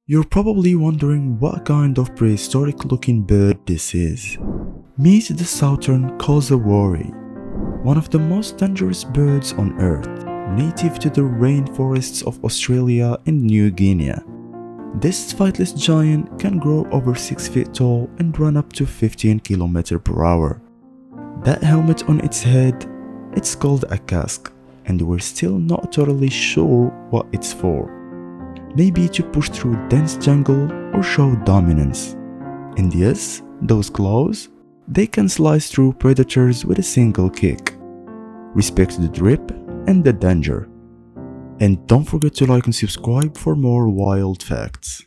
You're probably wondering what kind of prehistoric looking bird this is. Meet the Southern Cassowary, one of the most dangerous birds on earth, native to the rainforests of Australia and New Guinea. This flightless giant can grow over 6 feet tall and run up to 15 km per hour. That helmet on its head, it's called a casque, and we're still not totally sure what it's for. Maybe to push through dense jungle or show dominance. And yes, those claws, they can slice through predators with a single kick. Respect the drip and the danger. And don't forget to like and subscribe for more wild facts.